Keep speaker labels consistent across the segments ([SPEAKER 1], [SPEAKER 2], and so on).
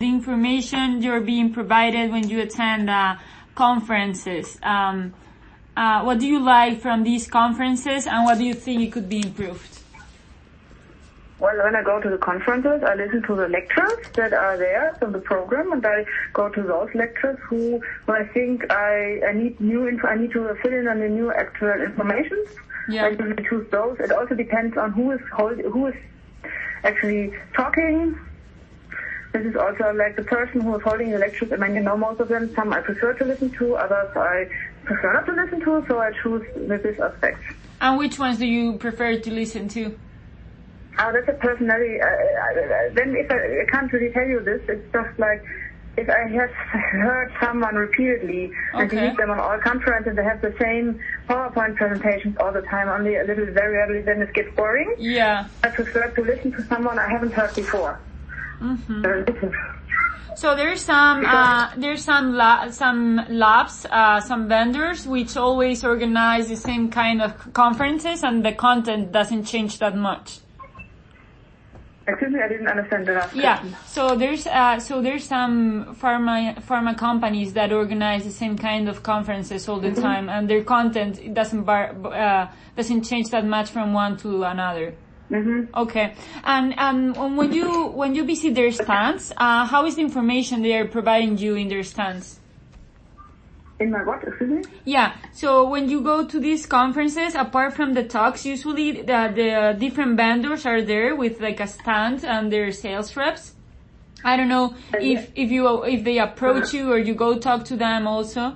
[SPEAKER 1] the information you're being provided when you attend conferences. What do you like from these conferences, and what do you think it could be improved?
[SPEAKER 2] Well, when I go to the conferences, I listen to the lecturers that are there from the program, and I go to those lecturers when I think I need to fill in on the new actual information.
[SPEAKER 1] Yeah.
[SPEAKER 2] I usually choose those. It also depends on who is actually talking. This is also like the person who is holding the lectures. I mean, you know, most of them. Some I prefer to listen to, others I prefer not to listen to. So I choose with this aspect.
[SPEAKER 1] And which ones do you prefer to listen to?
[SPEAKER 2] That's a personality. Then if I can't really tell you this, it's just like if I have heard someone repeatedly and you meet them on all conferences, they have the same PowerPoint presentations all the time, only a little very rarely, then it gets boring.
[SPEAKER 1] Yeah.
[SPEAKER 2] I prefer to listen to someone I haven't heard before.
[SPEAKER 1] Mm-hmm. So there's some labs, some vendors which always organize the same kind of conferences, and the content doesn't change that much.
[SPEAKER 2] Excuse me, I didn't understand the last question.
[SPEAKER 1] Yeah, so there's some pharma companies that organize the same kind of conferences all the time, and their content doesn't change that much from one to another.
[SPEAKER 2] Mm-hmm.
[SPEAKER 1] Okay, and when you visit their stands, how is the information they are providing you in their stands?
[SPEAKER 2] In my what, excuse me?
[SPEAKER 1] Yeah, so when you go to these conferences, apart from the talks, usually the different vendors are there with like a stand and their sales reps. I don't know if they approach you or you go talk to them also.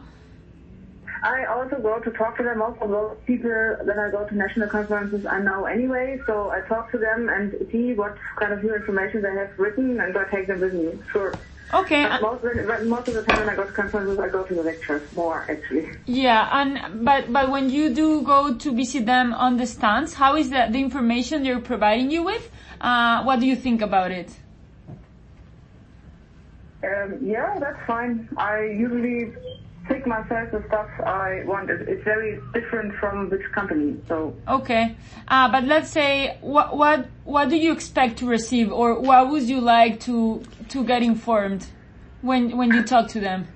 [SPEAKER 2] I also go to talk to them. Also, those people, when I go to national conferences, I know anyway, so I talk to them and see what kind of new information they have written, and I take them with me. Sure.
[SPEAKER 1] Okay.
[SPEAKER 2] Most of the time when I go to conferences, I go to the lectures more, actually.
[SPEAKER 1] Yeah, but when you do go to visit them on the stands, how is the information they're providing you with? What do you think about it?
[SPEAKER 2] Yeah, that's fine. I usually pick myself the stuff I want. It's very different from which company, so.
[SPEAKER 1] Okay. But let's say, what do you expect to receive, or what would you like to get informed when you talk to them?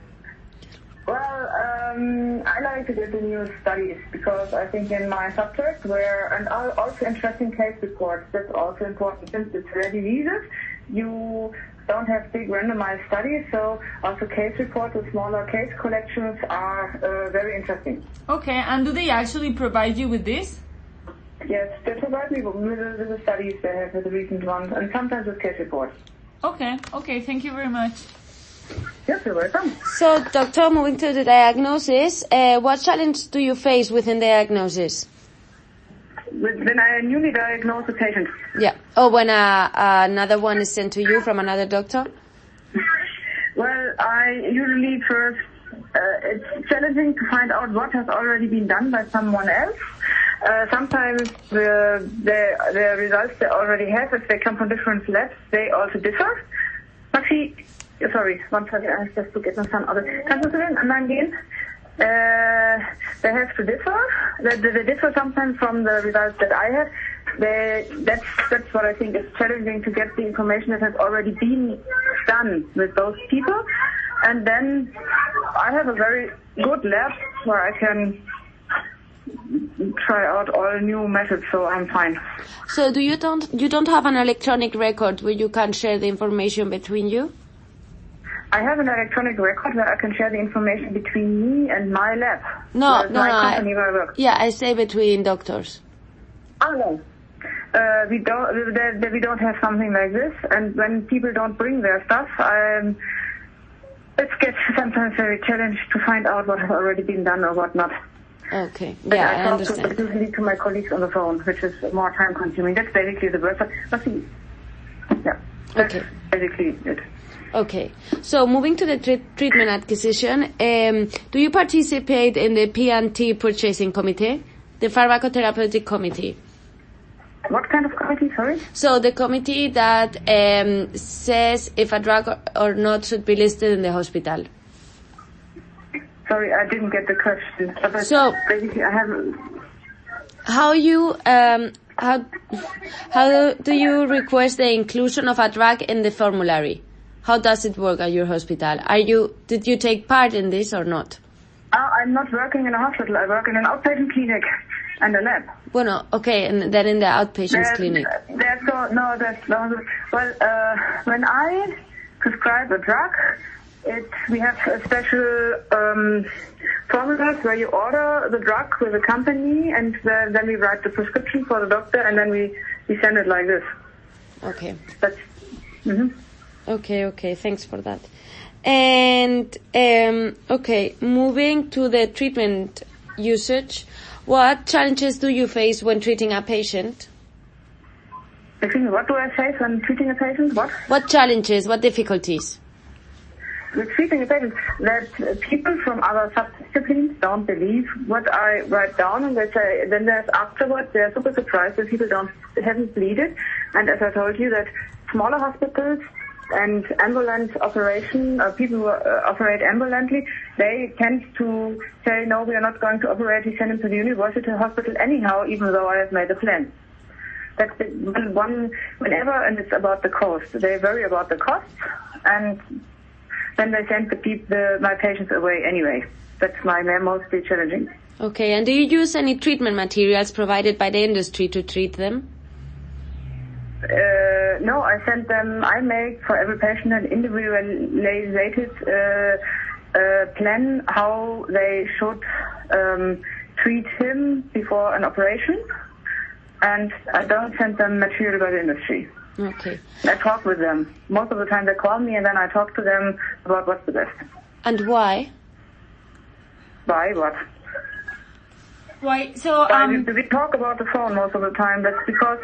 [SPEAKER 2] Well, I like to get the new studies, because I think in my subject and also interesting case reports, that's also important. Since it's rare diseases, you don't have big randomized studies, so also case reports with smaller case collections are very interesting.
[SPEAKER 1] Okay, and do they actually provide you with this?
[SPEAKER 2] Yes, they provide me with the studies they have, with the recent ones, and sometimes with case reports.
[SPEAKER 1] Okay, thank you very much.
[SPEAKER 2] Yes, you're welcome.
[SPEAKER 3] So, doctor, moving to the diagnosis, what challenge do you face within the diagnosis?
[SPEAKER 2] When I newly diagnose a patient.
[SPEAKER 3] Yeah. Or when another one is sent to you from another doctor?
[SPEAKER 2] Well, I usually first, it's challenging to find out what has already been done by someone else. Sometimes the results they already have, if they come from different labs, they also differ. Sorry, one second, I have just to get my son out of it. Kannst du den anderen gehen? They have to differ. They differ sometimes from the results that I have. That's what I think is challenging, to get the information that has already been done with those people. And then I have a very good lab where I can try out all new methods, so I'm fine.
[SPEAKER 3] So you don't have an electronic record where you can share the information between you?
[SPEAKER 2] I have an electronic record where I can share the information between me and my lab.
[SPEAKER 3] No.
[SPEAKER 2] Company where I work.
[SPEAKER 3] Yeah, I say between doctors.
[SPEAKER 2] Oh no, we don't have something like this. And when people don't bring their stuff, it gets sometimes very challenged to find out what has already been done or what not.
[SPEAKER 3] Okay, yeah, I understand.
[SPEAKER 2] I usually to my colleagues on the phone, which is more time consuming. That's basically the worst. That's basically it.
[SPEAKER 3] Okay, so moving to the treatment acquisition, do you participate in the P&T purchasing committee, the pharmacotherapeutic committee?
[SPEAKER 2] What kind of committee, sorry? So
[SPEAKER 3] the committee that says if a drug or not should be listed in the hospital.
[SPEAKER 2] Sorry, I didn't get the question. But
[SPEAKER 3] so
[SPEAKER 2] basically, I have.
[SPEAKER 3] How do you request the inclusion of a drug in the formulary? How does it work at your hospital? Did you take part in this or not?
[SPEAKER 2] I'm not working in a hospital. I work in an outpatient clinic and a lab.
[SPEAKER 3] Bueno, okay, and then in the outpatient clinic.
[SPEAKER 2] When I prescribe a drug, we have a special formulas where you order the drug with a company, and then we write the prescription for the doctor, and then we send it like this.
[SPEAKER 3] Okay.
[SPEAKER 2] That's. Mm-hmm.
[SPEAKER 3] Okay, thanks for that. And, okay, moving to the treatment usage, what challenges do you face when treating a patient?
[SPEAKER 2] Excuse me, what do I face when treating a patient?
[SPEAKER 3] What challenges, what difficulties?
[SPEAKER 2] With treating a patient, that people from other subdisciplines don't believe what I write down, and they say, then there's afterwards, they're super surprised that people haven't bleeded. And as I told you, that smaller hospitals and ambulant operation, people who operate ambulantly, they tend to say, no, we are not going to operate, we send him to the university hospital anyhow, even though I have made a plan. That's one, whenever, and it's about the cost. They worry about the costs, and then they send my patients away anyway. That's my mostly challenging.
[SPEAKER 3] Okay, and do you use any treatment materials provided by the industry to treat them?
[SPEAKER 2] No, I make for every patient an individualized plan how they should treat him before an operation, and I don't send them material by the industry.
[SPEAKER 3] Okay.
[SPEAKER 2] I talk with them. Most of the time they call me, and then I talk to them about what's the best.
[SPEAKER 3] And why?
[SPEAKER 2] Why what?
[SPEAKER 1] Why? So,
[SPEAKER 2] we talk about the phone most of the time. That's because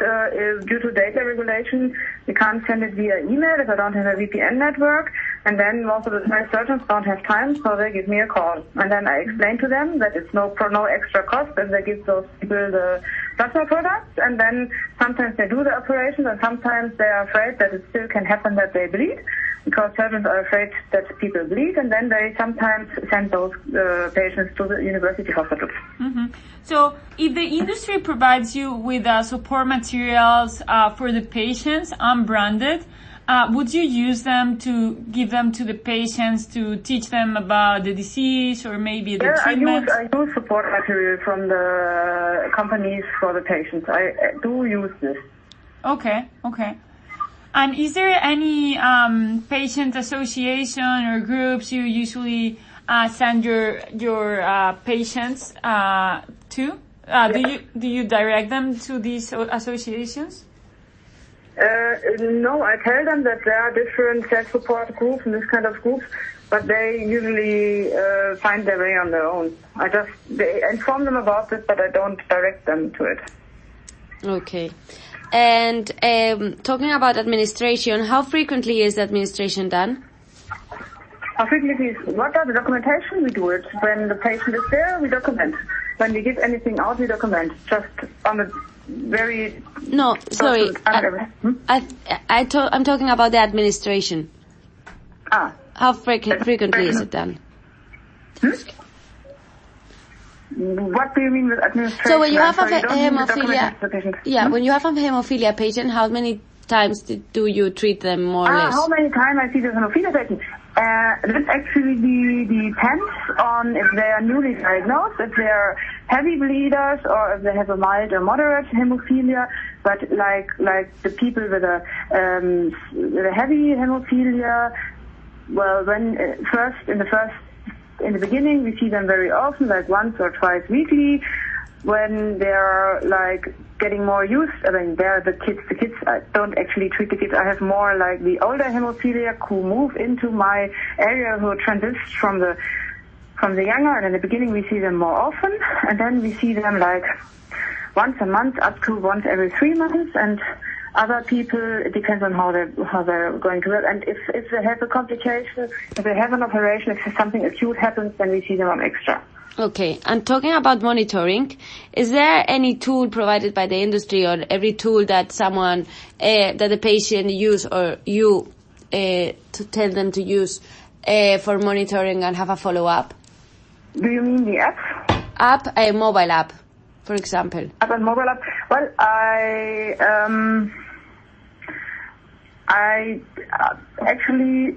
[SPEAKER 2] due to data regulation, we can't send it via email if I don't have a VPN network. And then most of the time surgeons don't have time, so they give me a call. And then I explain to them that it's no extra cost, and they give those people the plasma products. And then sometimes they do the operations, and sometimes they are afraid that it still can happen that they bleed, because surgeons are afraid that people bleed, and then they sometimes send those patients to the university hospitals.
[SPEAKER 1] Mm-hmm. So if the industry provides you with support materials for the patients, unbranded, would you use them to give them to the patients to teach them about the disease or maybe the treatment?
[SPEAKER 2] I use support material from the companies for the patients. I do use this.
[SPEAKER 1] Okay. And is there any patient association or groups you usually send your patients to? Do you direct them to these associations?
[SPEAKER 2] No, I tell them that there are different self-support groups and this kind of groups, but they usually find their way on their own. They inform them about this, but I don't direct them to it.
[SPEAKER 3] Okay. And talking about administration, how frequently is the administration done?
[SPEAKER 2] How frequently what are the documentation? We do it. When the patient is there, we document. When we give anything out, we document. Just on a very...
[SPEAKER 3] No, sorry. I'm talking about the administration. How frequently is it done?
[SPEAKER 2] What do you mean with administration?
[SPEAKER 3] So when you have a hemophilia, when you have a hemophilia patient, how many times do you treat them more or less?
[SPEAKER 2] How many times I see the hemophilia patient? That actually depends on if they are newly diagnosed, if they are heavy bleeders, or if they have a mild or moderate hemophilia. But like the people with a heavy hemophilia, well, in the beginning, we see them very often, like once or twice weekly. When they're like getting more used, they're the kids. The kids, I don't actually treat the kids. I have more like the older hemophiliac who move into my area, who transition from the younger. And in the beginning, we see them more often, and then we see them like once a month, up to once every 3 months, and other people, it depends on how they're going to work. And if they have a complication, if they have an operation, if something acute happens, then we see them on extra.
[SPEAKER 3] Okay, and talking about monitoring, is there any tool provided by the industry, or every tool that that the patient use, or you to tell them to use for monitoring and have a follow-up?
[SPEAKER 2] Do you mean the app?
[SPEAKER 3] A mobile app, for example.
[SPEAKER 2] App and mobile app? Well, I actually